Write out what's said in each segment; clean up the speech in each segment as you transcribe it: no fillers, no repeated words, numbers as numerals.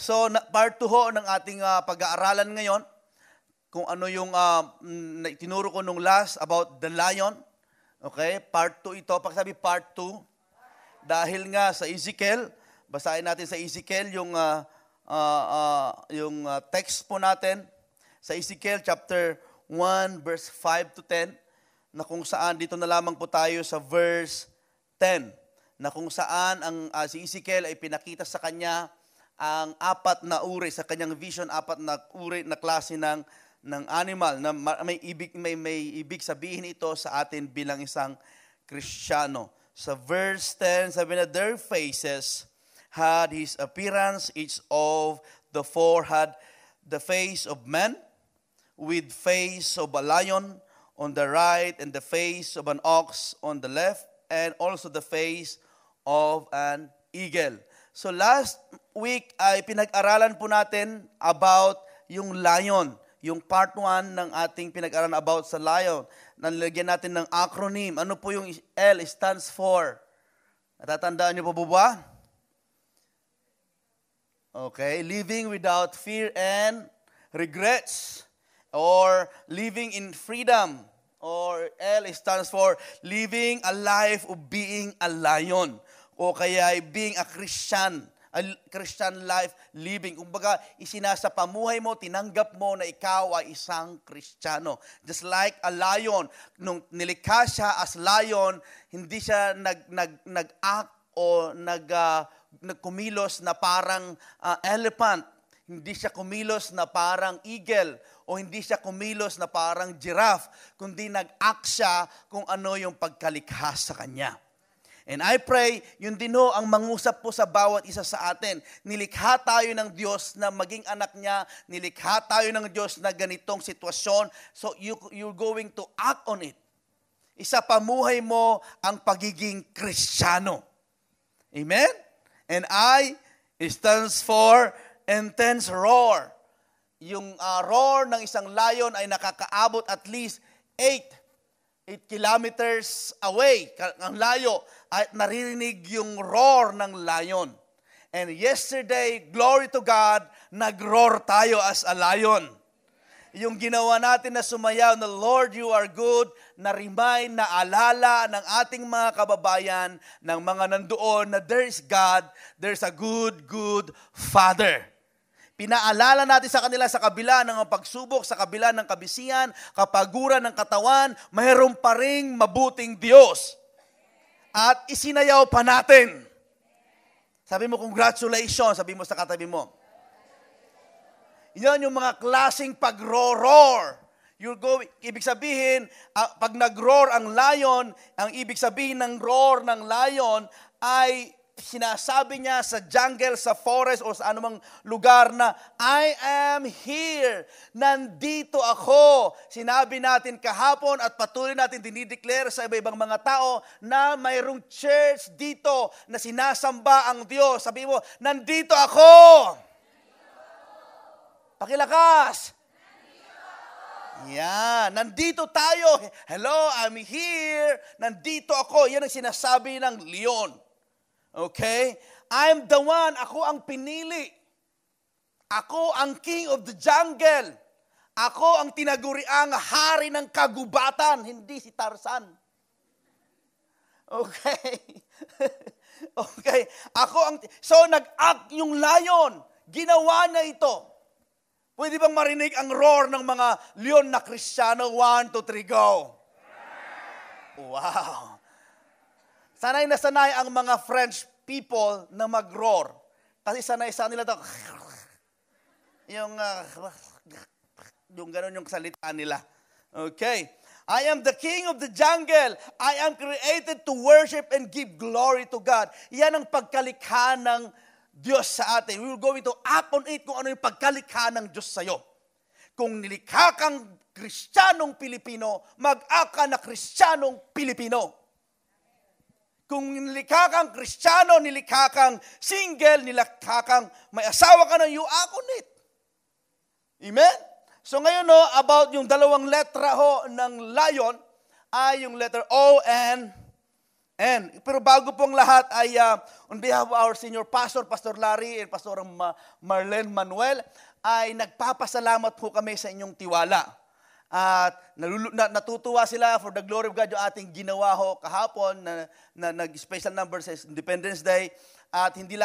So, part 2 ho ng ating pag-aaralan ngayon, kung ano yung tinuro ko nung last about the lion. Okay, part 2 ito. Pag sabi part 2, dahil nga sa Ezekiel, basahin natin sa Ezekiel yung text po natin. Sa Ezekiel chapter 1, verse 5 to 10, na kung saan dito na lamang po tayo sa verse 10, na kung saan si Ezekiel ay pinakita sa kanya ang apat na uri sa kanyang vision, apat na uri na klase ng animal na may ibig sabihin ito sa atin bilang isang Kristiyano. Sa verse 10, sabi na, their faces had his appearance, each of the four had the face of man, with face of a lion on the right, and the face of an ox on the left, and also the face of an eagle. So last week ay pinag-aralan po natin about yung lion. Yung part 1 ng ating pinag-aralan about sa lion. Nalagyan natin ng acronym. Ano po yung L stands for? Natatandaan niyo po ba? Okay, living without fear and regrets. Or living in freedom. Or L stands for living a life of being a lion. O kaya being a Christian life living. Kumbaga, isinasa pamuhay mo, tinanggap mo na ikaw ay isang Kristiyano. Just like a lion, nung nilikha siya as lion, hindi siya nag-act o nagkumilos na parang elephant. Hindi siya kumilos na parang eagle o hindi siya kumilos na parang giraffe, kundi nag-act siya kung ano yung pagkalikha sa kanya. And I pray, yun din ho ang mangusap po sa bawat isa sa atin. Nilikha tayo ng Diyos na maging anak niya. Nilikha tayo ng Diyos na ganitong sitwasyon. So you're going to act on it. Isa pamuhay mo ang pagiging Kristiyano. Amen? And I stands for intense roar. Yung roar ng isang lion ay nakakaabot at least 8 kilometers away, ang layo, at naririnig yung roar ng lion. And yesterday, glory to God, nag-roar tayo as a lion. Yung ginawa natin na sumayaw na Lord, you are good, na-remind, na-alala ng ating mga kababayan, ng mga nandoon na there is God, there's a good, good Father. Pinaalala natin sa kanila sa kabila ng pagsubok, sa kabila ng kabisihan, kapaguran ng katawan, mayroon pa ring mabuting Diyos. At isinayaw pa natin. Sabi mo, congratulations, sabi mo sa katabi mo. Yan yung mga klaseng pag-roar. Ibig sabihin, pag nag-roar ang lion, ang ibig sabihin ng roar ng lion ay sinasabi niya sa jungle, sa forest, o sa anumang lugar na, I am here. Nandito ako. Sinabi natin kahapon at patuloy natin dinideclare sa iba-ibang mga tao na mayroong church dito na sinasamba ang Diyos. Sabi mo, nandito ako. Pakilakas. Yan, nandito tayo. Hello, I'm here. Nandito ako. Yan ang sinasabi ng leon. Okay? I'm the one. Ako ang pinili. Ako ang king of the jungle. Ako ang tinaguriang hari ng kagubatan. Hindi si Tarzan. Okay? Okay. So nag-act yung lion. Ginawa niya ito. Pwede bang marinig ang roar ng mga leon na Kristiyano? 1, 2, 3, go. Wow. Sanay na sanay ang mga French people na mag-roar. Kasi sanay sa nila ito. Yung gano'n yung salita nila. Okay. I am the king of the jungle. I am created to worship and give glory to God. Yan ang pagkalikha ng Diyos sa atin. We will going to act on it kung ano yung pagkalikha ng Diyos sa'yo. Kung nilikha kang Kristiyanong Pilipino, mag-act ka na Kristiyanong Pilipino. Kung nilikha kang Kristiyano, nilikha kang single, nilikha kang may asawa ka na, you act on it. Amen? So ngayon about yung dalawang letra ng lion ay yung letter O and Pero bago pong lahat ay on behalf of our senior pastor, Pastor Larry and Pastor Marlene Manuel, ay nagpapasalamat po kami sa inyong tiwala. At natutuwa sila for the glory of God yung ating ginawa ho kahapon na nag-special number sa Independence Day. At hindi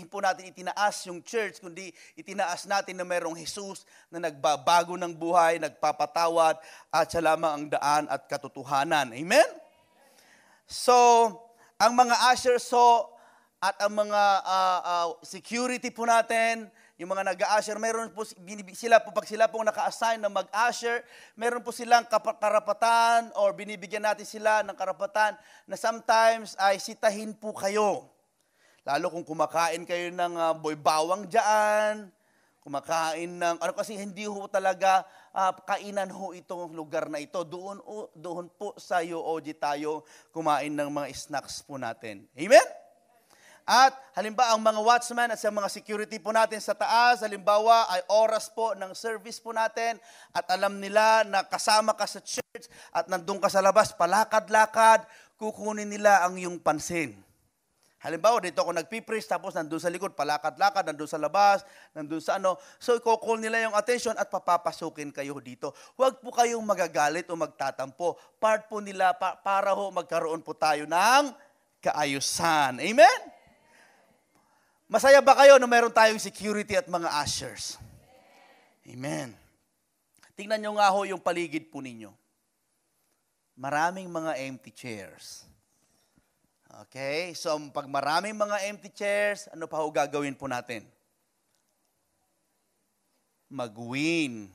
po natin itinaas yung church, kundi itinaas natin na mayroong Jesus na nagbabago ng buhay, nagpapatawad, at siya lamang ang daan at katotohanan. Amen? So, ang mga ushers at ang mga security po natin, yung mga nag-a-usher, meron po pag sila pong naka-assign na mag-usher, meron po silang karapatan or binibigyan natin sila ng karapatan na sometimes ay sitahin po kayo. Lalo kung kumakain kayo ng boy bawang dyan, kumakain ng, kasi hindi ho talaga kainan ho itong lugar na ito. Doon po sa UOG tayo kumain ng mga snacks po natin. Amen? At halimbawa, ang mga watchman at sa mga security po natin sa taas, halimbawa ay oras po ng service po natin at alam nila na kasama ka sa church at nandun ka sa labas, palakad-lakad, kukunin nila ang iyong pansin. Halimbawa, dito ako nagpipreach, tapos nandun sa likod, palakad-lakad, nandun sa labas, nandun sa So, i-call nila yung attention at papapasukin kayo dito. Huwag po kayong magagalit o magtatampo. Part po nila para ho magkaroon po tayo ng kaayusan. Amen? Masaya ba kayo na meron tayong security at mga ushers? Amen. Tingnan nyo nga ho yung paligid po ninyo. Maraming mga empty chairs. Okay? So, pag maraming mga empty chairs, ano pa ho gagawin po natin? Mag-win.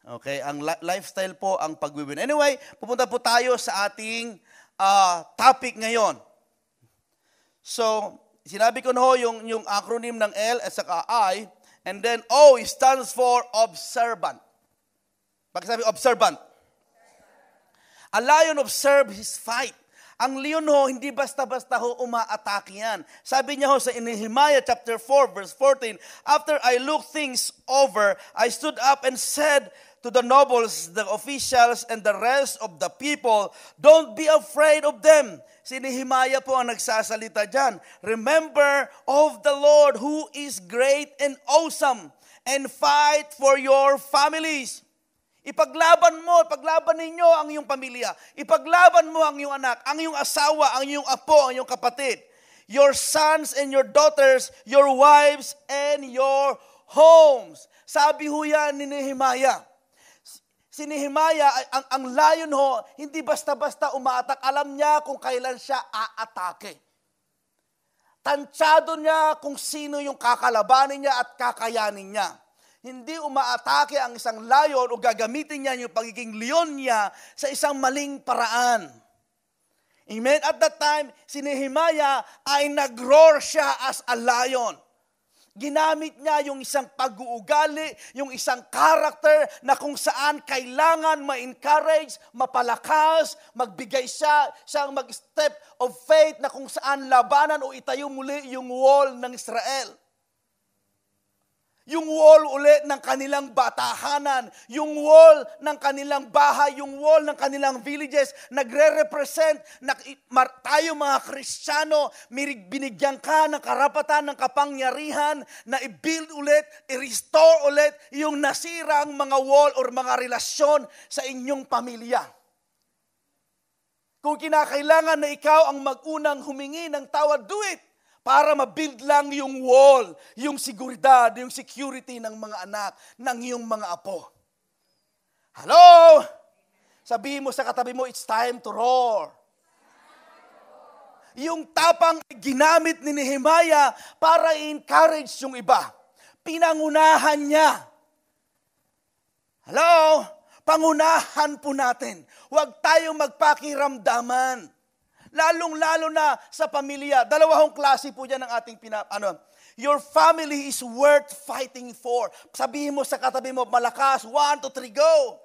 Okay? Ang lifestyle po ang pag-win. Anyway, pupunta po tayo sa ating topic ngayon. So, sinabi ko na ho yung acronym ng L at saka I, and then O stands for observant. Pag sabi observant. A lion observes his fight. Ang leon ho, hindi basta-basta ho umaatake yan. Sabi niya ho sa Nehemiah chapter 4 verse 14, after I looked things over, I stood up and said to the nobles, the officials, and the rest of the people, don't be afraid of them. Si Nehemiah po ang nagsasalita dyan. Remember of the Lord who is great and awesome, and fight for your families. Ipaglaban ninyo ang iyong pamilya. Ipaglaban mo ang iyong anak, ang iyong asawa, ang iyong apo, ang iyong kapatid. Your sons and your daughters, your wives and your homes. Sabi ho yan ni Nehemiah. Si Nehemiah, ang lion ho, hindi basta-basta umaatak. Alam niya kung kailan siya aatake. Tansyado niya kung sino yung kakalabanin niya at kakayanin niya. Hindi umaatake ang isang lion o gagamitin niya yung pagiging leon niya sa isang maling paraan. Amen? At that time, si Nehemiah ay nag-roar siya as a lion. Ginamit niya yung isang pag-uugali, yung isang character na kung saan kailangan ma-encourage, mapalakas, magbigay siyang mag-step of faith na kung saan labanan o itayo muli yung wall ng Israel. Yung wall ulit ng kanilang batahanan, yung wall ng kanilang bahay, yung wall ng kanilang villages, nagre-represent na tayo mga Kristiyano, binigyan ka ng karapatan, ng kapangyarihan na i-build ulit, i-restore ulit yung nasirang mga wall or mga relasyon sa inyong pamilya. Kung kinakailangan na ikaw ang mag-unang humingi ng tawad, do it. Para ma-build lang yung wall, yung seguridad, yung security ng mga anak, ng iyong mga apo. Hello? Sabihin mo sa katabi mo, it's time to roar. Yung tapang ginamit ni Nehemiah para i-encourage yung iba. Pinangunahan niya. Hello? Pangunahan po natin. Huwag tayong magpakiramdaman. Lalong-lalo na sa pamilya. Dalawang klase po dyan ng ating Your family is worth fighting for. Sabihin mo sa katabi mo, malakas, 1, 2, 3, go!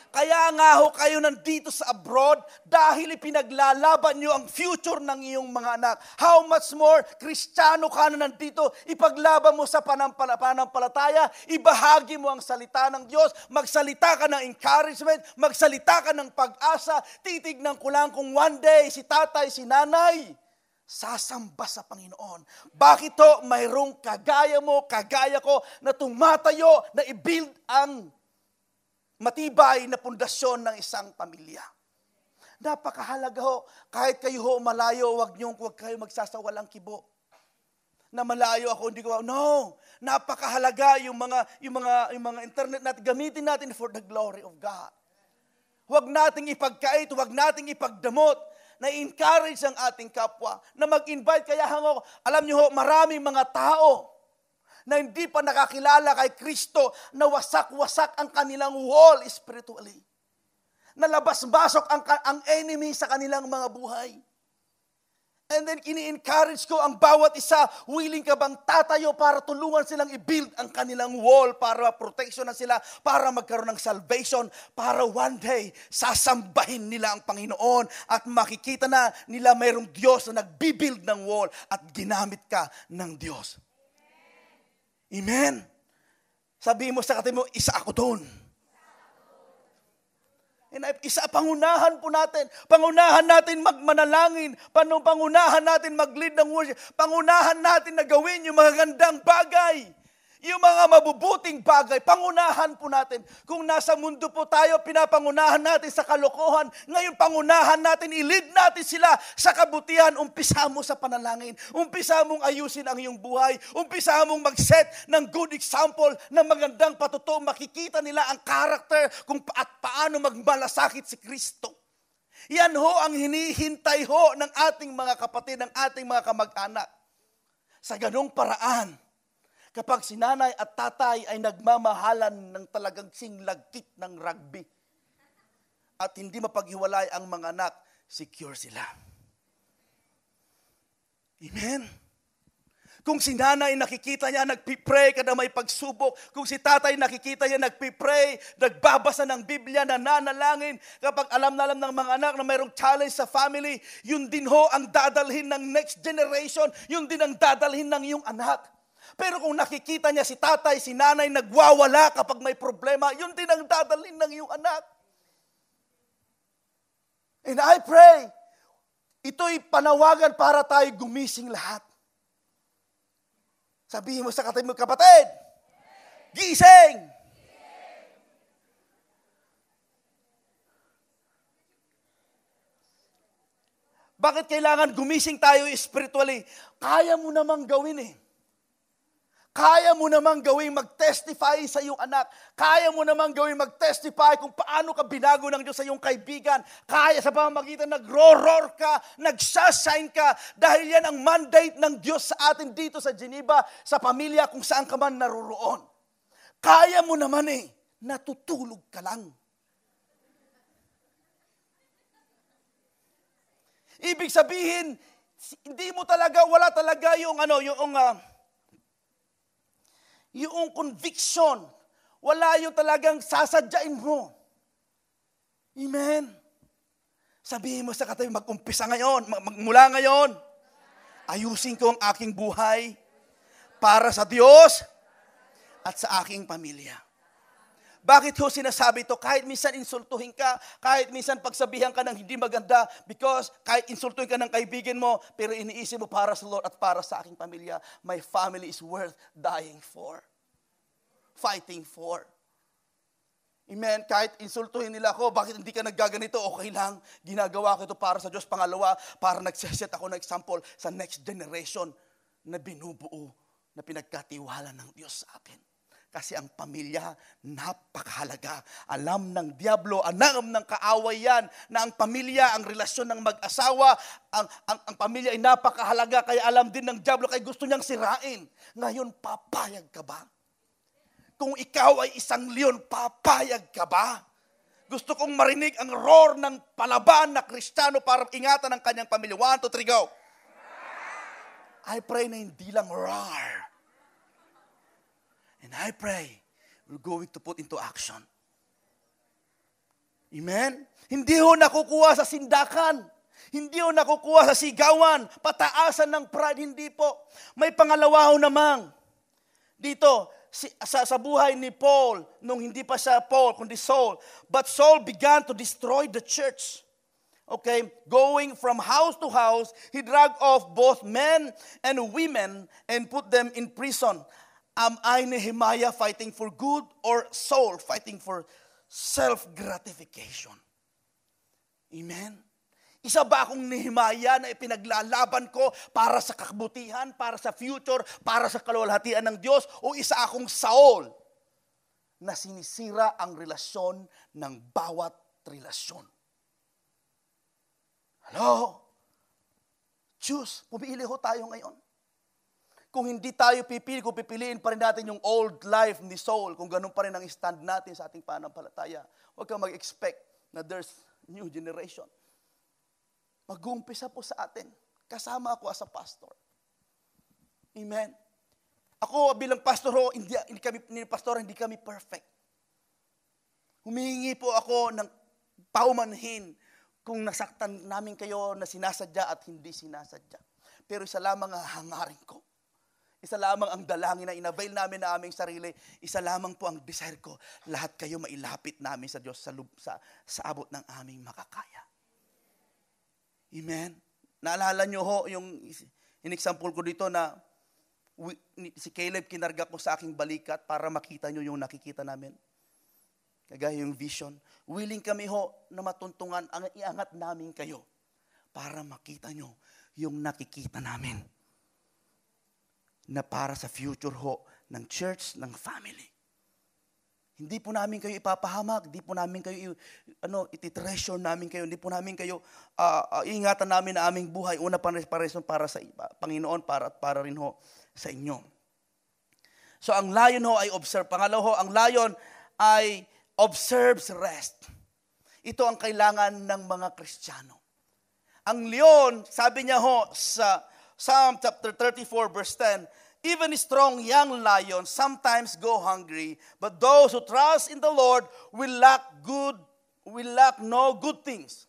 Kaya nga ho kayo nandito sa abroad dahil ipinaglalaban nyo ang future ng iyong mga anak. How much more, Kristiyano ka na nandito, ipaglaban mo sa panampalataya, ibahagi mo ang salita ng Diyos, magsalita ka ng encouragement, magsalita ka ng pag-asa, titignan ko lang kung one day si tatay, si nanay, sasamba sa Panginoon. Bakit to? Mayroong kagaya mo, kagaya ko, na tumatayo, na i-build ang matibay na pundasyon ng isang pamilya. Napakahalaga ho, kahit kayo ho malayo, huwag kayo magsasawalang kibo. Na malayo ako, hindi ko, no, napakahalaga yung mga internet natin, gamitin natin for the glory of God. Huwag nating ipagkait, huwag nating ipagdamot, na encourage ang ating kapwa, na mag-invite. Kaya hango, alam niyo ho, maraming mga tao na hindi pa nakakilala kay Kristo, na wasak-wasak ang kanilang wall spiritually. Nalabas-basok ang enemy sa kanilang mga buhay. And then, ini-encourage ko ang bawat isa, willing ka bang tatayo para tulungan silang i-build ang kanilang wall, para protection na sila, para magkaroon ng salvation, para one day, sasambahin nila ang Panginoon at makikita na nila mayroong Diyos na nagbibuild ng wall at ginamit ka ng Diyos. Amen? Sabihin mo sa katabi mo, isa ako doon. Isa, pangunahan po natin. Pangunahan natin magmanalangin. Pangunahan natin mag-lead ng worship. Pangunahan natin na gawin yung mga gandang bagay. Yung mga mabubuting bagay, pangunahan po natin. Kung nasa mundo po tayo, pinapangunahan natin sa kalokohan. Ngayon, pangunahan natin, i-lead natin sila sa kabutihan. Umpisa mo sa panalangin. Umpisa mong ayusin ang iyong buhay. Umpisa mong mag-set ng good example, ng magandang patuto. Makikita nila ang karakter at paano magmalasakit si Kristo. Yan ho ang hinihintay ho ng ating mga kapatid, ng ating mga kamag-anak. Sa ganong paraan, kapag si nanay at tatay ay nagmamahalan ng talagang singlagkit ng rugby at hindi mapaghiwalay ang mga anak, secure sila. Amen? Kung si nanay nakikita niya, nagpipray kada may pagsubok. Kung si tatay nakikita niya, nagpipray, nagbabasa ng Biblia, nananalangin. Kapag alam na alam ng mga anak na mayroong challenge sa family, yun din ho ang dadalhin ng next generation, yun din ang dadalhin ng iyong anak. Pero kung nakikita niya si tatay, si nanay, nagwawala kapag may problema, yun din ang dadalhin ng iyong anak. And I pray, ito'y panawagan para tayo gumising lahat. Sabihin mo sa katabi mo, kapatid, gising! Bakit kailangan gumising tayo spiritually? Kaya mo namang gawin eh. Kaya mo namang gawing mag-testify sa iyong anak. Kaya mo namang gawing mag-testify kung paano ka binago ng Diyos sa iyong kaibigan. Kaya sa pamamagitan nag-roar ka, nag-shine ka. Dahil yan ang mandate ng Diyos sa atin dito sa Geneva, sa pamilya kung saan ka man naroroon. Kaya mo naman eh, natutulog ka lang. Ibig sabihin, hindi mo talaga, wala talaga yung conviction, wala yung talagang sasadyain mo. Amen? Sabihin mo sa katabi, mag-umpisa ngayon, mula ngayon, ayusin ko ang aking buhay para sa Diyos at sa aking pamilya. Bakit ho sinasabi ito? Kahit minsan insultuhin ka, kahit minsan pagsabihan ka ng hindi maganda, because kahit insultuhin ka ng kaibigan mo, pero iniisip mo para sa Lord at para sa aking pamilya, my family is worth dying for. Fighting for. Amen? Kahit insultuhin nila ako, bakit hindi ka naggaganito? Okay lang. Ginagawa ko ito para sa Diyos. Pangalawa, para nagsiset ako ng example sa next generation na binubuo, na pinagkatiwala ng Diyos sa akin. Kasi ang pamilya, napakahalaga. Alam ng diablo, alam ng kaaway yan, na ang pamilya, ang relasyon ng mag-asawa, ang pamilya ay napakahalaga. Kaya alam din ng diablo, kaya gusto niyang sirain. Ngayon, papayag ka ba? Kung ikaw ay isang leon, papayag ka ba? Gusto kong marinig ang roar ng palaban na Kristiyano para ingatan ang kanyang pamilya. 1, 2, 3, go! I pray na hindi lang roar. And I pray we're going to put into action. Amen? Hindi ho nakukuha sa sindakan. Hindi ho nakukuha sa sigawan, pataasan ng pride, hindi po. May pangalawa ho namang. Dito, sa buhay ni Paul, nung hindi pa siya Paul, kundi Saul. But Saul began to destroy the church. Okay, going from house to house, he dragged off both men and women and put them in prison. Am I Nehemiah fighting for good or Saul fighting for self-gratification? Amen? Isa ba akong Nehemiah na ipinaglalaban ko para sa kabutihan, para sa future, para sa kaluwalhatian ng Diyos? O isa akong Saul na sinisira ang relasyon ng bawat relasyon? Hello? Choose. Pumili ho tayo ngayon. Kung hindi tayo pipili, kung pipiliin pa rin natin yung old life ni Saul, kung ganun pa rin ang stand natin sa ating panampalataya, huwag kang mag-expect na there's new generation. Mag-uumpisa po sa atin. Kasama ako as a pastor. Amen. Ako bilang pastor ho, hindi kami perfect. Humihingi po ako ng paumanhin kung nasaktan namin kayo na sinasadya at hindi sinasadya. Pero isa lamang ang hangarin ko. Isa lamang ang dalangin na inavail namin na aming sarili. Isa lamang po ang desire ko. Lahat kayo mailapit namin sa Diyos sa abot ng aming makakaya. Amen? Naalala nyo ho yung in-example ko dito na si Caleb kinarga ko sa aking balikat para makita nyo yung nakikita namin. Kagaya yung vision. Willing kami ho na matuntungan, iangat namin kayo para makita nyo yung nakikita namin. Na para sa future ho ng church, ng family. Hindi po namin kayo ipapahamak, hindi po namin kayo ititreasure namin kayo, hindi po namin kayo iingatan namin na aming buhay. Una para sa Panginoon, para rin ho sa inyo. So ang lion ho ay observe. Pangalawa ho, ang lion ay observes rest. Ito ang kailangan ng mga Kristiyano. Ang leon, sabi niya ho sa Psalm chapter 34 verse 10, even strong young lions sometimes go hungry, but those who trust in the Lord will lack no good things.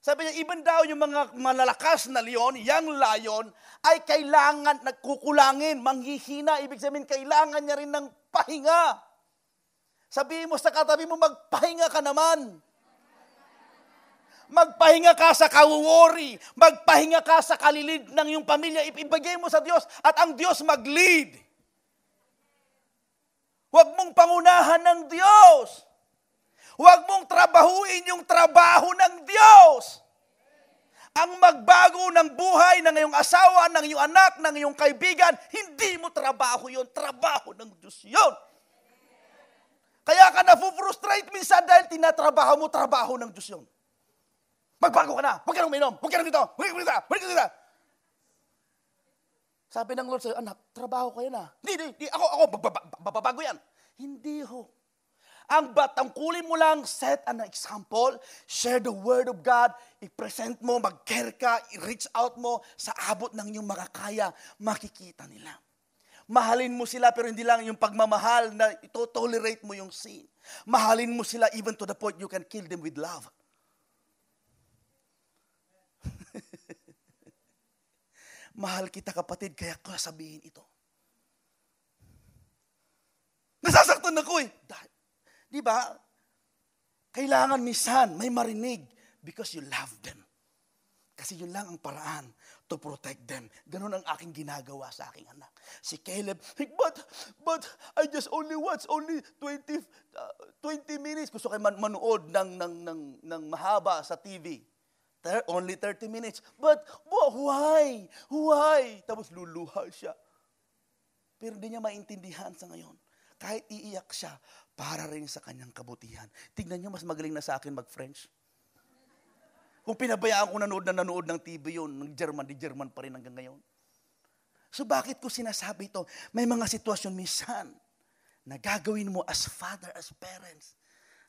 Sabi niya, even daw yung mga malalakas na leon, young lion, ay kailangan, nagkukulangin, manghihina, ibig sabihin, kailangan niya rin ng pahinga. Sabihin mo sa katabi mo, magpahinga ka naman. Magpahinga ka sa kaworry. Magpahinga ka sa kalilid ng iyong pamilya. Ibigay mo sa Diyos at ang Diyos mag-lead. Huwag mong pangunahan ng Diyos. Huwag mong trabahuin yung trabaho ng Diyos. Ang magbago ng buhay ng iyong asawa, ng iyong anak, ng iyong kaibigan, hindi mo trabaho yun. Trabaho ng Diyos yun. Kaya ka na-frustrate minsan dahil tinatrabaho mo, trabaho ng Diyos yun. Magbago ka na, huwag ka nang minom, huwag ka nang dito, huwag ka dito. Sabi ng Lord sa'yo, anak, trabaho ko yan ah. Hindi, ako, babago yan. Hindi ho. Ang tangkulin mo lang, set an example, share the word of God, i-present mo, mag-care ka, i-reach out mo sa abot ng iyong makakaya, makikita nila. Mahalin mo sila pero hindi lang yung pagmamahal na ito-tolerate mo yung sin. Mahalin mo sila even to the point you can kill them with love. Mahal kita kapatid, kaya ko sabihin ito. Nasasaktan ako eh. Di ba? Kailangan minsan may marinig because you love them. Kasi yun lang ang paraan to protect them. Ganun ang aking ginagawa sa aking anak. Si Caleb, but I just only watch 20 minutes. Gusto kayo manood ng mahaba sa TV. Only 30 minutes. But why? Why? Tapos luluha siya. Pero hindi niya maintindihan sa ngayon. Kahit iiyak siya, para rin sa kanyang kabutihan. Tignan niyo, mas magaling na sa akin mag-French. Kung pinabayaan ko nanood ng TV yun, ng German, di German pa rin hanggang ngayon. So bakit ko sinasabi ito? May mga sitwasyon minsan na gagawin mo as father, as parents,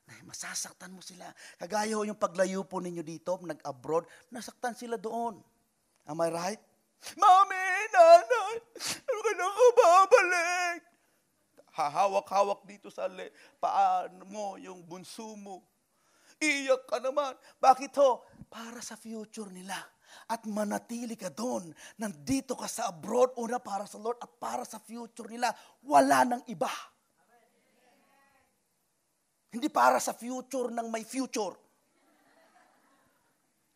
na masasaktan mo sila. Kagaya yung paglayo po ninyo dito, nag-abroad, nasaktan sila doon. Am I right? Mami, nanay, ano ka na babalik? Hahawak-hawak dito sa paan mo, yung bunso mo. Iyak ka naman. Bakit ho? Para sa future nila. At manatili ka doon. Nandito ka sa abroad, una para sa Lord at para sa future nila. Wala nang iba. Hindi para sa future ng may future.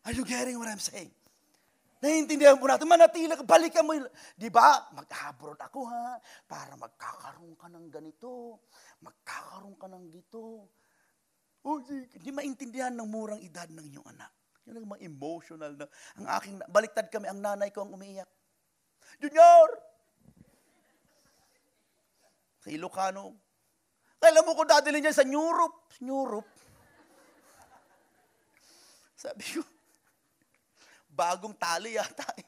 Are you getting what I'm saying? Naiintindihan po natin, manatili ka, balikan mo. Di ba? Mag-abroad ako ha, para magkakaroon ka ng ganito. Magkakaroon ka ng dito. Hindi maintindihan ng murang edad ng inyong anak. Yun ang mga emotional na. Baliktad kami, ang nanay ko ang umiiyak. Junior! Sa Ilocano. Kailan mo ko dadalhin niya sa Europe? Europe. Sabi ko, bagong tali yata eh.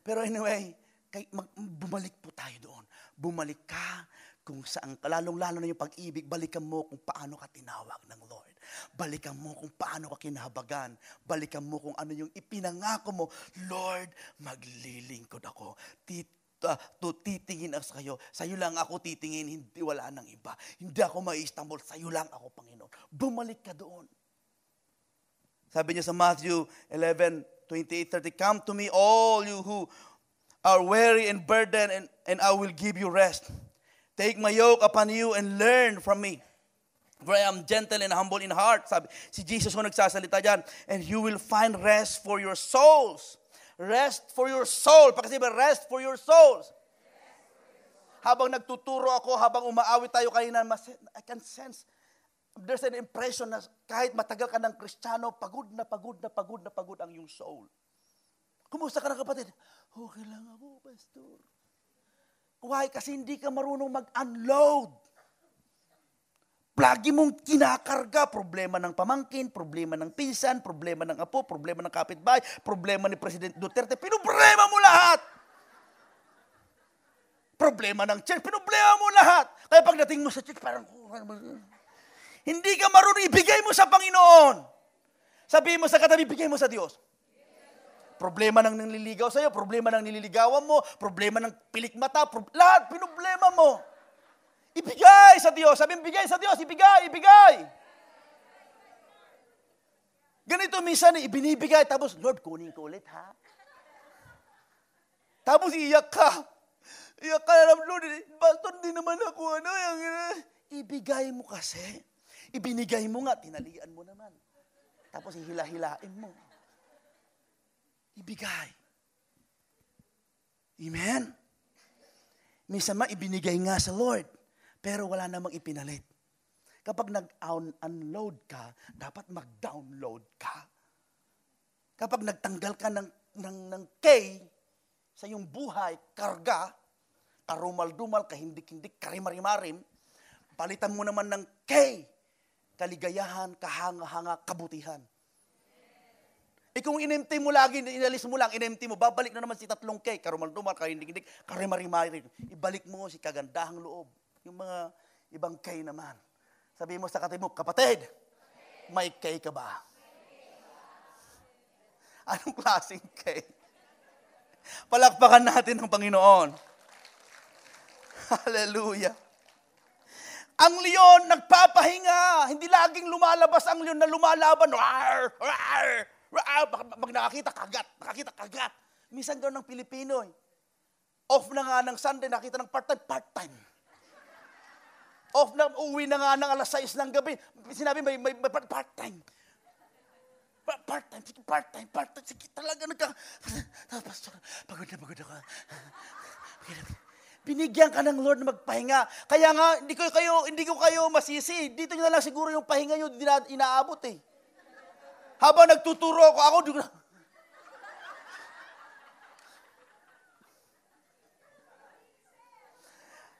Pero anyway, bumalik po tayo doon. Bumalik ka kung saan, lalong-lalo na yung pag-ibig, balikan mo kung paano ka tinawag ng Lord. Balikan mo kung paano ka kinahabagan. Balikan mo kung ano yung ipinangako mo. Lord, maglilingkod ako. Titingin ako sa kayo. Sa'yo lang ako titingin, hindi wala nang iba. Hindi ako ma-Istanbul, sa'yo lang ako, Panginoon. Bumalik ka doon. Sabi niya sa Matthew 11:28-30, come to me all you who are weary and burdened, and I will give you rest. Take my yoke upon you and learn from me. For I am gentle and humble in heart. Sabi, si Jesus ko nagsasalita dyan. And you will find rest for your souls. Rest for your soul. Pagkasiba, rest for your souls. Habang nagtuturo ako, habang umaawit tayo kanina, I can sense, there's an impression na kahit matagal ka ng Kristiyano, pagod na pagod ang iyong soul. Kumusta ka na kapatid? Okay lang ako, pastor. Why? Kasi hindi ka marunong mag-unload. Lagi mong kinakarga, problema ng pamangkin, problema ng pinsan, problema ng apo, problema ng kapitbahay, problema ni President Duterte, pinoblema mo lahat. Problema ng church, pinoblema mo lahat. Kaya pagdating mo sa church, parang, hindi ka marunong, ibigay mo sa Panginoon. Sabihin mo sa katabi, ibigay mo sa Diyos. Problema ng nililigaw sa'yo, problema ng nililigawan mo, problema ng pilikmata, lahat, pinoblema mo. Ibigay sa Diyos. Sabihin, ibigay sa Diyos, ibigay. Ganito minsan, ibinibigay, tapos, Lord, kunin ko ulit, ha? Tapos iyak ka. Iyak ka na, Lord, pastor, di naman ako, ibigay mo kasi. Ibinigay mo nga, tinalian mo naman. Tapos ihila-hilain mo. Ibigay. Amen? Minsan ibinigay nga sa Lord, pero wala namang ipinalit. Kapag nag-unload ka, dapat mag-download ka. Kapag nagtanggal ka ng K sa iyong buhay, karga, karumal-dumal, kahindik-hindik, karimarimarim, palitan mo naman ng K, kaligayahan, kahanga-hanga, kabutihan. Kung in-empty mo lagi, inalis mo lang, in-empty mo, babalik na naman si 3 K, karumal-dumal, kahindik-hindik, karimarimarim. Ibalik mo si kagandahang loob. Yung mga ibang K naman. Sabihin mo sa katabi mo, kapatid, may K ka ba? Anong klaseng K? Palakpakan natin ng Panginoon. Hallelujah. Ang leon nagpapahinga. Hindi laging lumalabas ang leon na lumalaban. Rawr, rawr, rawr. Pag nakakita, kagat. Minsan gano'n ng Pilipino. Off na nga ng Sunday, nakita ng part-time. Off na, uwi na nga ng alas 6 ng gabi. Sinabi, may part-time. Part-time. Sige, talaga Pastor, pagod na ako. Binigyan ka ng Lord na magpahinga. Kaya nga, hindi ko kayo masisi. Dito nyo na lang siguro yung pahinga nyo inaabot eh. Habang nagtuturo ako,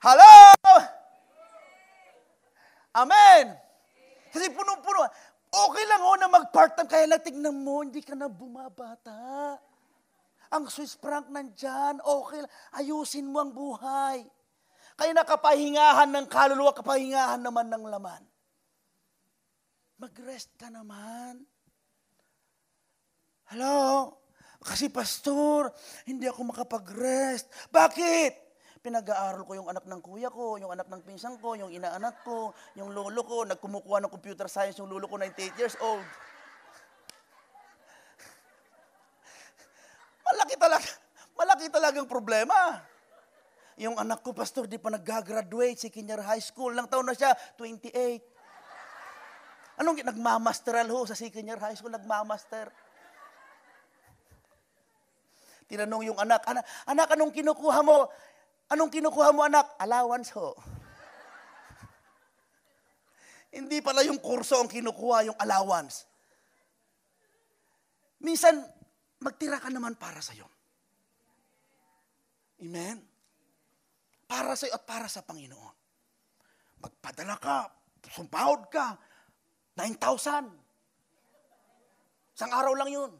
Hello! Amen! Kasi puno-puno. Okay lang na mag-part-time, kaya lang tignan mo, hindi ka na bumabata. Ang Swiss franc nandyan, okay lang. Ayusin mo ang buhay. Kaya nakapahingahan ng kaluluwa, kapahingahan naman ng laman. Mag-rest ka naman. Hello? Kasi pastor, hindi ako makapag-rest. Bakit? Pinag-aaral ko yung anak ng kuya ko, yung anak ng pinsan ko, yung inaanak ko, yung lolo ko, nagkumukuha ng computer science yung lolo ko, 98 years old. Malaki talagang problema. Yung anak ko, pastor, di pa nag-graduate, second year high school, lang taon na siya, 28. Nagmamasteral ho sa second year high school, nagmamaster. Tinanong yung anak, anong kinukuha mo? Anong kinukuha mo, anak? Allowance ho. Hindi pala yung kurso ang kinukuha, yung allowance. Minsan, magtira ka naman para sa'yo. Amen? Para sa'yo at para sa Panginoon. Magpadala ka, sumpahod ka, 9,000. Isang araw lang yun.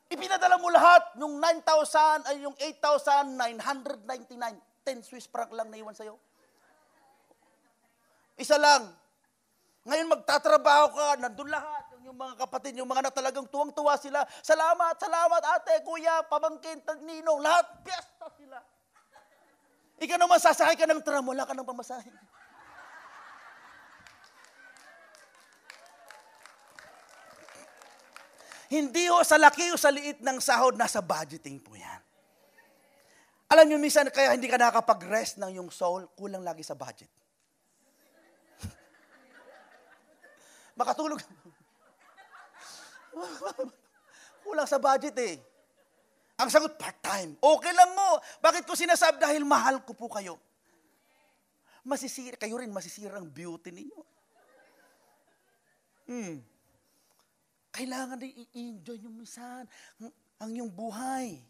Ipinadala mo lahat, yung 9,000 ay yung 8,999. 10 Swiss franc lang naiwan sa'yo. Isa lang. Ngayon magtatrabaho ka, nandun lahat. Yung mga kapatid, yung mga anak talagang tuwang-tuwa sila. Salamat, ate, kuya, pamangkin, ninong, lahat, piyesta sila. Ikaw naman sasakay ka ng tram, wala ka ng pamasahe. Hindi ho sa laki o sa liit ng sahod, nasa budgeting po yan. Alam niyo, minsan kaya hindi ka nakakapag-rest ng yung soul, kulang lagi sa budget. Makatulog. Kulang sa budget eh. Ang sagot, part-time. Okay lang mo. Bakit ko sinasabi? Dahil mahal ko po kayo. Kayo rin masisira ang beauty ninyo. Kailangan din i-enjoy nyo minsan ang yung buhay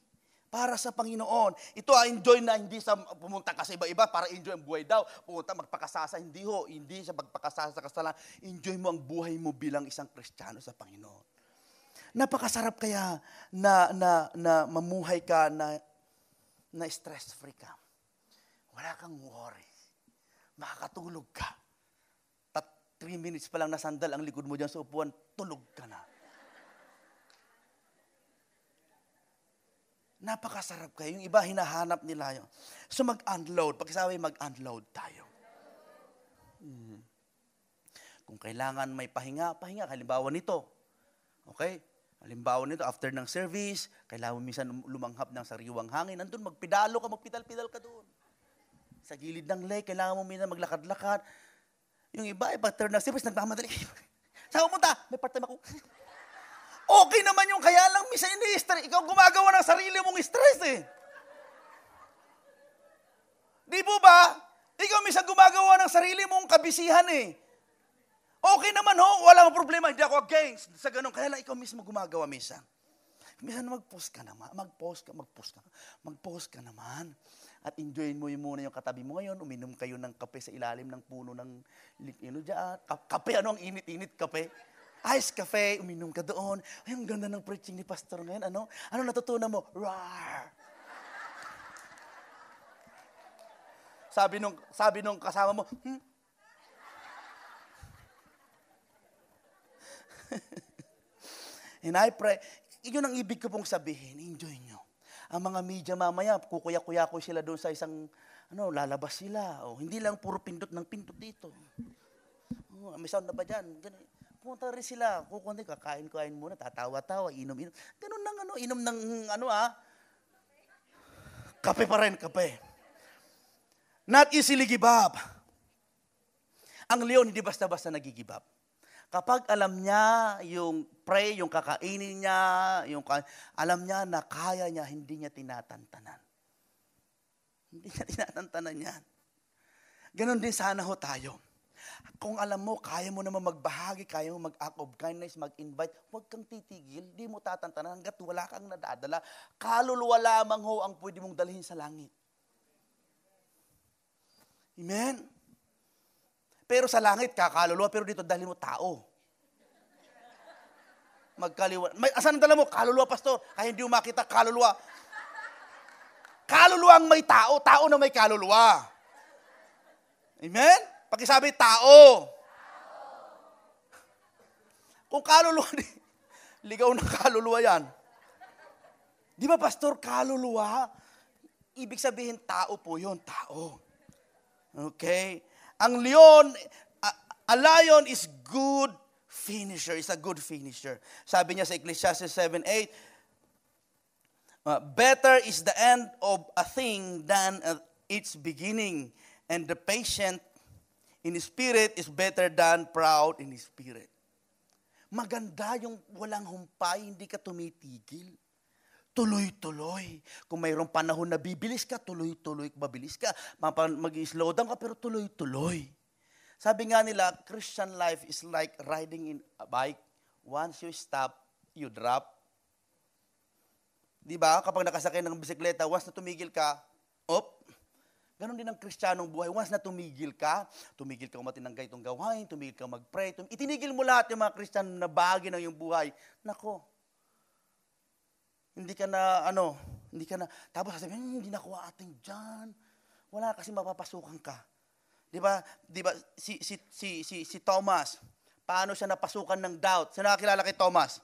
para sa Panginoon. Ito enjoy na hindi sa pumunta ka sa iba-iba para enjoy ang buhay daw. Pumunta magpakasasa, hindi ho. Hindi siya magpakasasa sa kasalanan. Enjoy mo ang buhay mo bilang isang Kristiyano sa Panginoon. Napakasarap kaya na mamuhay ka na stress-free ka. Wala kang worries. Makakatulog ka. 3 minutes pa lang nasandal ang likod mo dyan sa upuan, tulog ka na. Napakasarap kayo. Yung iba, hinahanap nila yun. So mag-unload. Pagkasabi, mag-unload tayo. Kung kailangan may pahinga. Halimbawa nito. Okay? Halimbawa nito, after ng service, kailangan minsan lumanghap ng sariwang hangin. Nandun, magpidalo ka, magpidal-pidal ka doon. Sa gilid ng lake, kailangan mo minsan maglakad-lakad. Yung iba, pag turn ng service, nagmamadali. Saan ko punta? May part-time ako. Okay naman yung kaya lang minsan ini-stress. Ikaw gumagawa ng sarili mong stress eh. Di po ba? Ikaw minsan gumagawa ng sarili mong kabisihan eh. Okay naman ho, walang problema. Hindi ako against sa ganun. Kaya lang ikaw mismo gumagawa minsan. Minsan mag-post ka naman. Mag-post ka naman. At enjoyin mo muna yung katabi mo ngayon. Uminom kayo ng kape sa ilalim ng puno ng dyan. Kape, ang init-init kape? Ice cafe, uminom ka doon. Ay, ang ganda ng preaching ni pastor ngayon. Ano natutunan mo? Roar! Sabi nung kasama mo, And I pray, yun ang ibig ko pong sabihin, enjoy nyo. Ang mga media mamaya, kukuya-kuya ko sila doon sa isang, lalabas sila. Hindi lang puro pindot ng pindot dito. May sound na ba dyan? Pumunta rin sila, kakain muna, tatawa-tawa, inom-inom. Ganun lang, inom ng, kape pa rin, kape. Not easily give up. Ang leon, hindi basta-basta nag-give up. Kapag alam niya yung prey, yung kakainin niya, alam niya na kaya niya, hindi niya tinatantanan. Hindi niya tinatantanan yan. Ganon din sana ho tayo. Kung alam mo, kaya mo naman magbahagi, kaya mo mag-act of kindness, mag-invite, huwag kang titigil, di mo tatantanan hanggat wala kang nadadala. Kaluluwa lamang ho ang pwede mong dalhin sa langit. Amen? Pero sa langit, kakaluluwa, pero dito dalhin mo tao. Magkaliwa. Asan ang dala mo? Kaluluwa, pastor. Kaya hindi mo makita kaluluwa. Kaluluwa ang may tao, tao na may kaluluwa. Amen? Pakisabi, tao. Kung kaluluwa, ligaw na kaluluwa yan. Di ba, pastor, kaluluwa? ibig sabihin tao po yun, tao. Okay? Ang leon, a lion is good finisher, is a good finisher. Sabi niya sa Ecclesiastes 7:8, better is the end of a thing than its beginning, and the patient in his spirit is better than proud in his spirit. Maganda yung walang humpay, hindi ka tumitigil. Tuloy-tuloy. Kung mayroong panahon na bibilis ka, tuloy-tuloy, mabilis ka. Mag-slow down ka, pero tuloy-tuloy. Sabi nga nila, Christian life is like riding in a bike. Once you stop, you drop. Di ba? Kapag nakasakay ng bisikleta, once na tumigil ka, ganon din ang Kristiyanong buhay. Once na tumigil ka matinanggay itong gawain, tumigil ka mag-pray, itinigil mo lahat yung mga Kristiyano na bahagi ng iyong buhay. Nako, hindi ka na, tapos sasabihin, hindi na ako ating dyan. Wala kasi mapapasukan ka. Di ba si Thomas, paano siya napasukan ng doubt? Sino nakakilala kay Thomas?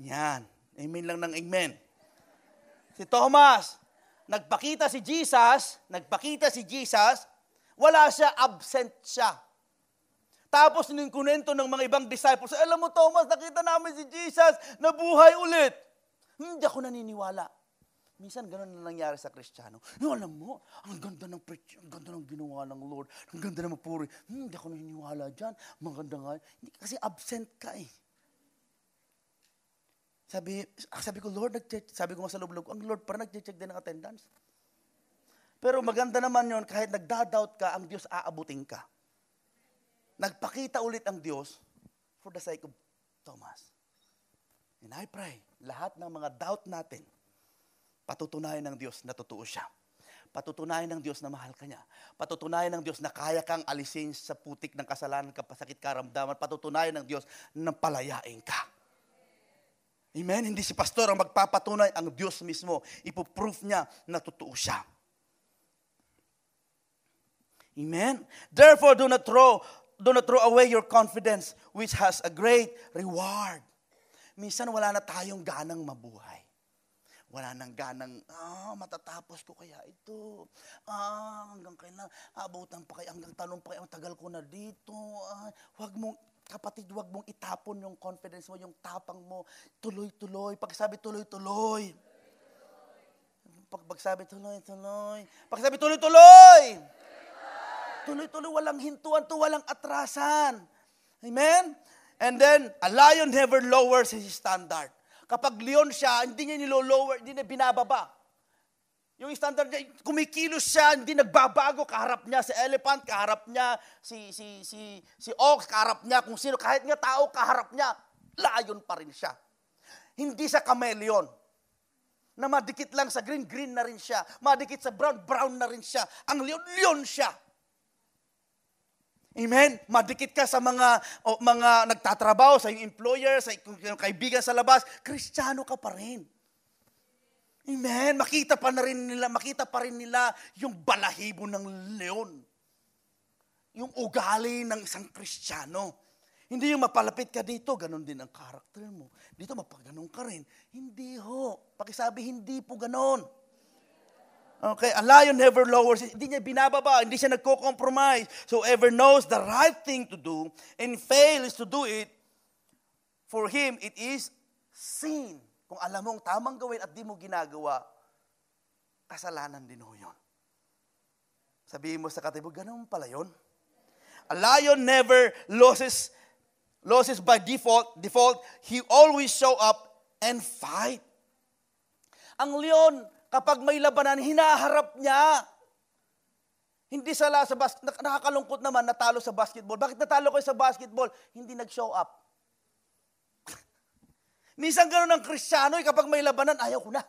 Yan. Amen lang ng amen. Si Thomas, nagpakita si Jesus, wala siya, absent siya. Tapos nung kunento ng mga ibang disciples, alam mo Thomas, nakita namin si Jesus, nabuhay ulit. Hindi ako naniniwala. Minsan ganun na nangyari sa Kristiyano. Alam mo, ang ganda ng preach, ang ganda ng ginawa ng Lord, ang ganda ng mapuri. Hindi ako naniniwala dyan. Maganda nga. Kasi absent ka eh. Sabi ko, Lord, sabi ko nga sa loob-loob, ang Lord parang nag-check din ng attendance. Pero maganda naman yon, kahit nagda-doubt ka, ang Diyos aabutin ka. Nagpakita ulit ang Diyos for the sake of Thomas. And I pray, lahat ng mga doubt natin, patutunayan ng Diyos na totoo siya. Patutunayan ng Diyos na mahal ka niya. Patutunayan ng Diyos na kaya kang alisin sa putik ng kasalanan, kapasakit, karamdaman. Patutunayan ng Diyos na palayain ka. Amen? Hindi si pastor ang magpapatunay, ang Diyos mismo. Ipoproof niya na totoo siya. Amen? Therefore, do not throw away your confidence, which has a great reward. Minsan wala na tayong ganang mabuhay. Wala nang ganang, matatapos ko kaya ito. Hanggang kailan, abutan pa kaya, hanggang tanong pa kaya, ang tagal ko na dito. Kapatid, wag mong itapon yung confidence mo, yung tapang mo. Tuloy-tuloy. Pagsabi tuloy-tuloy. Pagsabi tuloy-tuloy. Pagsabi tuloy-tuloy. Tuloy-tuloy, walang hintuan to, walang atrasan. Amen? And then, a lion never lowers his standard. Kapag leon siya, hindi niya nilo-lower, hindi niya binababa. Yung standard niya, kumikilos siya, hindi nagbabago, kaharap niya si elephant, kaharap niya si ox, kaharap niya kung sino, kahit nga tao, kaharap niya, lion pa rin siya. Hindi sa chameleon, na madikit lang sa green, green na rin siya. Madikit sa brown, brown na rin siya. Ang leon, leon siya. Amen? Madikit ka sa mga nagtatrabaho, sa iyong employer, sa iyong kaibigan sa labas, Kristiyano ka pa rin. Amen? Makita pa rin nila yung balahibo ng leon. Yung ugali ng isang Kristiyano. Hindi yung mapalapit ka dito, ganun din ang karakter mo. Dito mapaganon ka rin. Hindi ho. Pakisabi, hindi po ganon. Okay, a lion never lowers, hindi niya binababa, hindi siya nagko-compromise. So whoever knows the right thing to do and fails to do it, for him it is sin. Kung alam mong tamang gawin at di mo ginagawa, kasalanan din ho yun. Sabihin mo sa katibo, ganun pala yun. A lion never loses by default. He always show up and fight. Ang leon, kapag may labanan, hinaharap niya. Hindi sala sa nakakalungkot naman, natalo sa basketball. Bakit natalo kayo sa basketball? Hindi nag-show up. Minsan gano'n ang Kristiyano, kapag may labanan, ayaw ko na.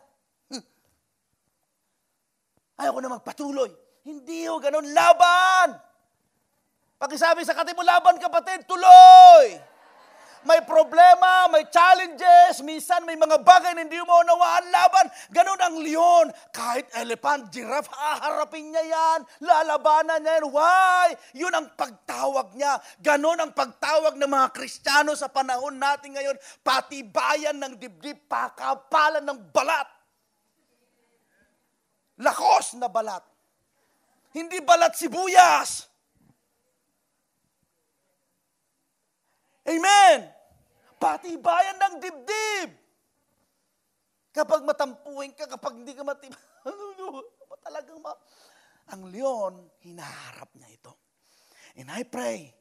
Ayaw ko na magpatuloy. Hindi ho, gano'n. Laban! Pakisabi sa katibo, laban kapatid, tuloy! May problema, may challenges, minsan may mga bagay na hindi mo unawaan, laban. Ganun ang leon. Kahit elephant, giraffe, haharapin niya yan. Lalabanan niya yan. Why? Yun ang pagtawag niya. Ganun ang pagtawag ng mga Kristiyano sa panahon natin ngayon. Patibayan ng dibdib, pakapalan ng balat. lakos na balat. Hindi balat sibuyas. Amen! Patibayan ng dibdib. Kapag matampuhin ka, kapag hindi ka talagang ang leon, hinaharap niya ito. And I pray,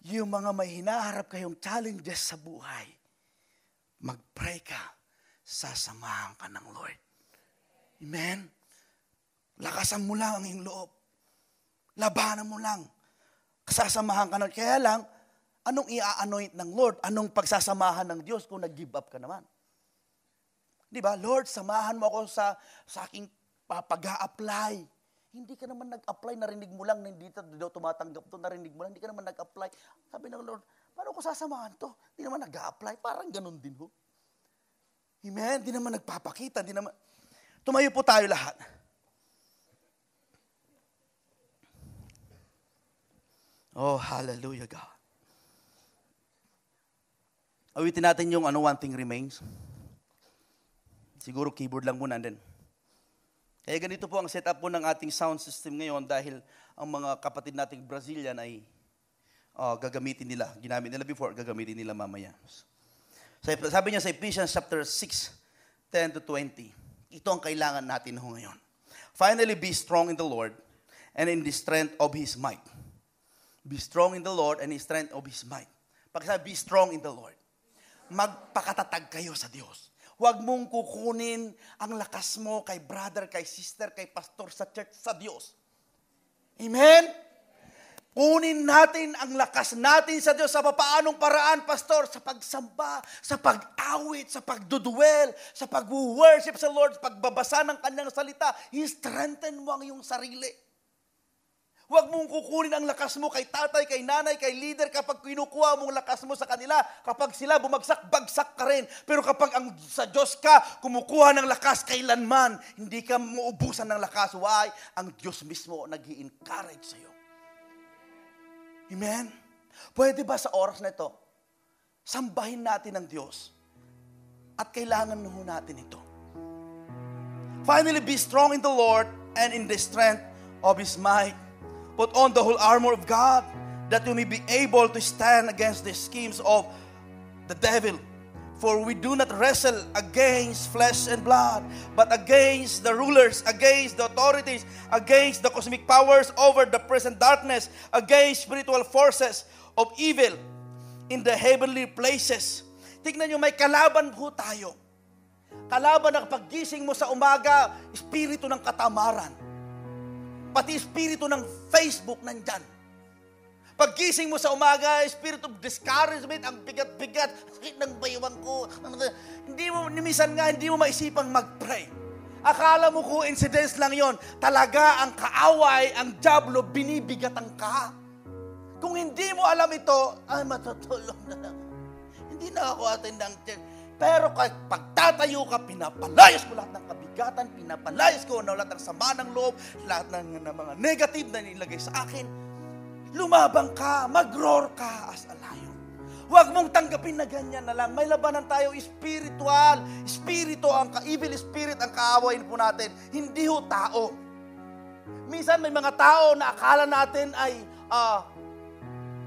yung mga may hinaharap kayong challenges sa buhay, mag-pray ka, sasamahan ka ng Lord. Amen? Lakasan mo lang ang iyong loob. Labanan mo lang. Sasamahan ka ng, kaya lang, anong i-anoint ng Lord? Anong pagsasamahan ng Diyos kung nag-give up ka naman? Di ba? Lord, samahan mo ako sa aking pag-a-apply. Hindi ka naman nag-apply, narinig mo lang, hindi daw tumatanggap to, narinig mo lang, hindi ka naman nag-apply. Sabi ng Lord, paano ko sasamahan to? Hindi naman nag-a-apply, parang ganun din ho. Amen? Hindi naman nagpapakita, hindi naman. Tumayo po tayo lahat. Oh, hallelujah, God. Awitin natin yung One Thing Remains. Siguro keyboard lang muna din. Kaya ganito po ang setup po ng ating sound system ngayon dahil ang mga kapatid nating Brazilian ay gagamitin nila. Ginamit nila before, gagamitin nila mamaya. Sabi niya sa Ephesians chapter 6, 10-20, ito ang kailangan natin ngayon. Finally, be strong in the Lord and in the strength of His might. Be strong in the Lord and in the strength of His might. Pagkasabi, be strong in the Lord. Magpakatatag kayo sa Diyos. Huwag mong kukunin ang lakas mo kay brother, kay sister, kay pastor sa church, sa Diyos. Amen? Kunin natin ang lakas natin sa Diyos sa paanong paraan, pastor, sa pagsamba, sa pag-awit, sa pagduduel, sa pag-worship sa Lord, sa pagbabasa ng Kanyang salita. I-strengthen mo ang iyong sarili. Huwag mong kukunin ang lakas mo kay tatay, kay nanay, kay leader. Kapag kinukuha mong lakas mo sa kanila, kapag sila bumagsak, bagsak ka rin. Pero kapag sa Diyos ka, kumukuha ng lakas kailanman, hindi ka maubusan ng lakas. Why? Ang Diyos mismo nag-i-encourage sa iyo. Amen? Pwede ba sa oras na ito, sambahin natin ang Diyos? At kailangan natin ito. Finally, be strong in the Lord and in the strength of His might. Put on the whole armor of God, that you may be able to stand against the schemes of the devil. For we do not wrestle against flesh and blood, but against the rulers, against the authorities, against the cosmic powers over the present darkness, against spiritual forces of evil in the heavenly places. Tignan nyo, may kalaban po tayo. Kalaban na paggising mo sa umaga, espiritu ng katamaran. Pati espiritu ng Facebook nandyan. Paggising mo sa umaga, spirit of discouragement, ang bigat-bigat, sakit ng baywang ko. Hindi mo, minsan nga, hindi mo maisipang mag-pray. Akala mo coincidence lang yon. Talaga ang kaaway, ang diablo, binibigatan ka. Kung hindi mo alam ito, ay matutulog na lang. Hindi na ako attend ng church. Pero pagtatayo ka, pinapalayas ko lahat ng kabigatan, pinapalayas ko lahat ng sama ng loob, lahat ng mga negative na nilagay sa akin. Lumabang ka, mag-roar ka as a lion. Huwag mong tanggapin na ganyan na lang. May labanan tayo spiritual. Espiritu, evil spirit ang kaawain po natin. Hindi ho tao. Minsan may mga tao na akala natin ay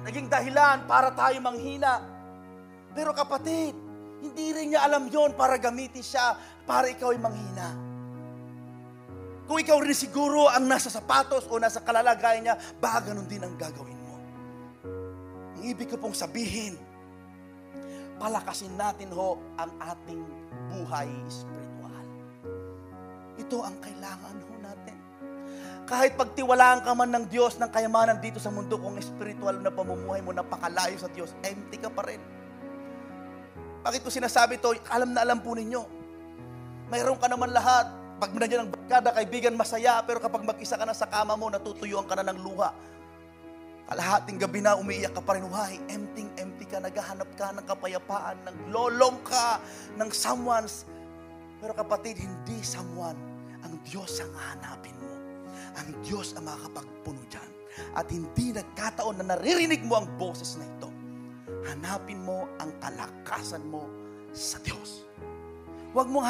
naging dahilan para tayo manghina. Pero kapatid, hindi rin niya alam yon para gamitin siya para ikaw ay manghina. Kung ikaw rin siguro ang nasa sapatos o nasa kalalagayan niya, baka ganun din ang gagawin mo. Ang ibig ko pong sabihin, palakasin natin ho ang ating buhay spiritual. Ito ang kailangan ho natin. Kahit pagtiwalaan ka man ng Diyos ng kayamanan dito sa mundo, kung spiritual na pamumuhay mo, napakalayo sa Diyos, empty ka pa rin. Bakit ko sinasabi ito? Alam na alam po ninyo. Mayroon ka naman lahat. Pag nandiyan ang barkada, kaibigan, masaya. Pero kapag mag-isa ka na sa kama mo, natutuyuan ka na ng luha. Kalahating gabi na, umiiyak ka pa rin. Why? Empty ka, naghahanap ka ng kapayapaan, naglolong ka ng someone's. Pero kapatid, hindi someone. Ang Diyos ang hanapin mo. Ang Diyos ang makakapagpuno dyan. At hindi nagkataon na naririnig mo ang boses na ito. Hanapin mo ang kalakasan mo sa Diyos. Huwag mong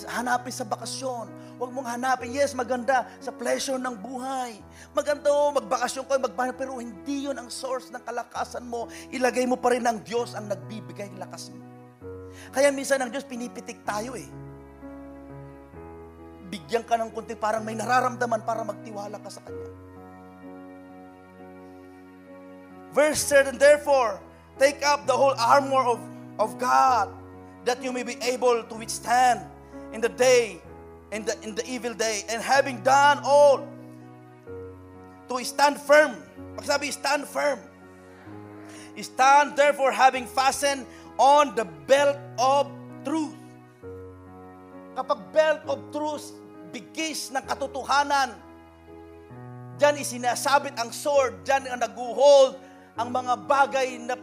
hanapin sa bakasyon. Huwag mong hanapin, yes, maganda sa pleasure ng buhay. Maganda magbakasyon kayo, pero hindi yun ang source ng kalakasan mo. Ilagay mo pa rin ang Diyos ang nagbibigay ng lakas mo. Kaya minsan ang Diyos pinipitik tayo eh. Bigyan ka ng kunti, parang may nararamdaman para magtiwala ka sa Kanya. Verse 13, therefore, take up the whole armor of God, that you may be able to withstand in the day, in the evil day, and having done all, to stand firm. Pag sabi, stand firm. Stand therefore, having fastened on the belt of truth. Kapag belt of truth, bigis ng katotohanan, diyan isinasabit ang sword, diyan ang nag-hold ang mga bagay na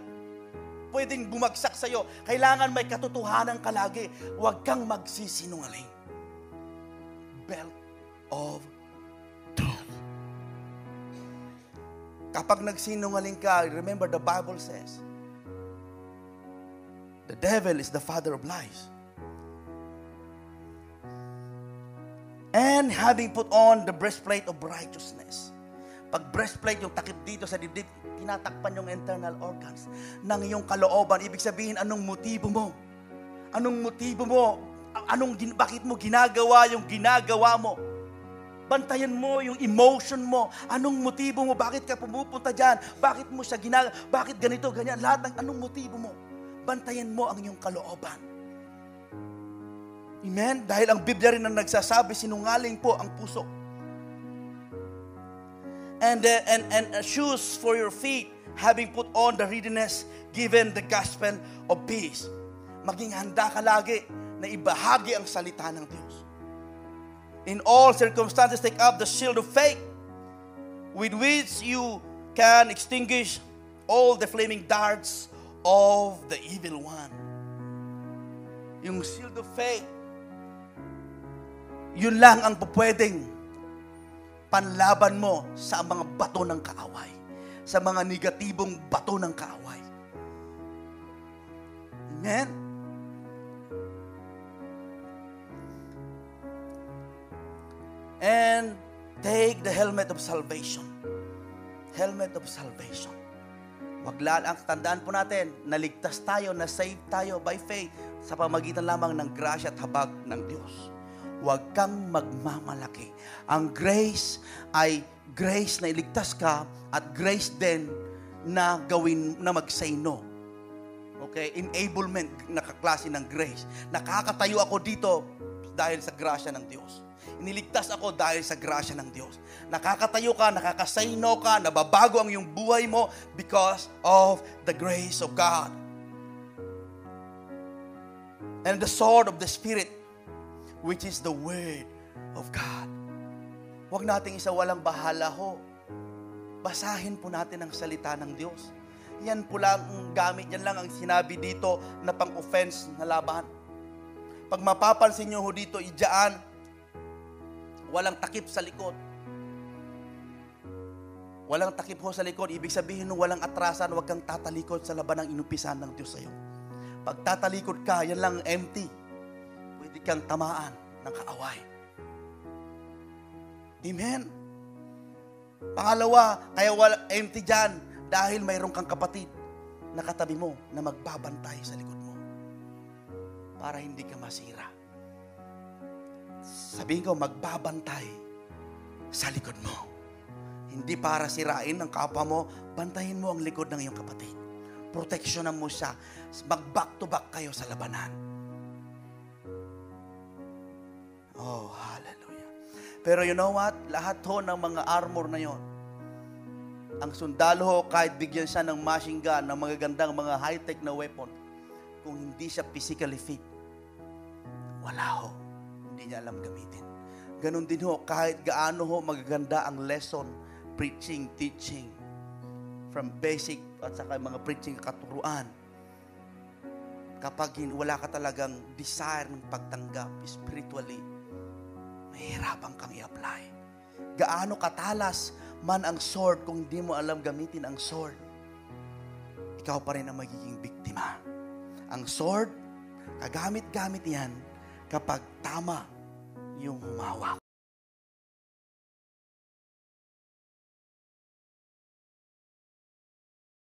pwedeng bumagsak sa iyo. Kailangan may katotohanan ka lagi. Huwag kang magsisinungaling. Belt of truth. Kapag nagsinungaling ka, remember the Bible says, the devil is the father of lies. And having put on the breastplate of righteousness. Pag breastplate, yung takip dito sa dibdib, tinatakpan yung internal organs ng iyong kalooban. Ibig sabihin, anong motibo mo? Anong motibo mo? Bakit mo ginagawa yung ginagawa mo? Bantayan mo yung emotion mo. Anong motibo mo? Bakit ka pumupunta dyan? Bakit mo siya ginagawa? Bakit ganito, ganyan? Lahat ng anong motibo mo? Bantayan mo ang iyong kalooban. Amen? Dahil ang Biblia rin ang nagsasabi, sinungaling po ang puso. And shoes for your feet, having put on the readiness given the gospel of peace. Maging handa ka lagi na ibahagi ang salita ng Diyos. In all circumstances, take up the shield of faith, with which you can extinguish all the flaming darts of the evil one. Yung shield of faith, yun lang ang pupwedeng panlaban mo sa mga bato ng kaaway, sa mga negatibong bato ng kaaway. Amen? And take the helmet of salvation. Helmet of salvation. Wag lang, tandaan po natin, naligtas tayo, na-save tayo by faith sa pamagitan lamang ng grasya at habag ng Diyos. Huwag kang magmamalaki. Ang grace ay grace na iligtas ka at grace din na gawin na mag-say no. Okay? Enablement na kaklase ng grace. Nakakatayo ako dito dahil sa grasya ng Diyos. Iniligtas ako dahil sa grasya ng Diyos. Nakakatayo ka, nakakasay no ka, nababago ang iyong buhay mo because of the grace of God. And the sword of the Spirit, which is the Word of God. Huwag nating isawalang bahala ho. Basahin po natin ang salita ng Diyos. Yan po lang ang gamit, yan lang ang sinabi dito na pang-offense na laban. Pag mapapansin nyo ho dito, ijaan, walang takip sa likod. Walang takip ho sa likod. Ibig sabihin nung walang atrasan, huwag kang tatalikod sa laban ng inupisan ng Diyos sa iyo. Pag tatalikod ka, yan lang empty. Pwede kang tamaan ng kaaway. Amen? Pangalawa, kaya wala empty dyan dahil mayroon kang kapatid na katabi mo na magbabantay sa likod mo para hindi ka masira. Sabihin ko, magbabantay sa likod mo. Hindi para sirain ng kapwa mo, bantayin mo ang likod ng iyong kapatid. Proteksyonan mo siya. Mag-back to back kayo sa labanan. Oh, hallelujah. Pero you know what? Lahat ho ng mga armor na yon, ang sundalo ho, kahit bigyan siya ng machine gun, ng mga gandang, mga high-tech na weapon, kung hindi siya physically fit, wala ho. Hindi niya alam gamitin. Ganon din ho, kahit gaano ho magaganda ang lesson, preaching, teaching, from basic at saka mga preaching katuruan, kapag wala ka talagang desire ng pagtanggap spiritually, mahirapan kang i-apply. Gaano katalas man ang sword kung hindi mo alam gamitin ang sword, ikaw pa rin ang magiging biktima. Ang sword, kagamit-gamit yan kapag tama yung humawak.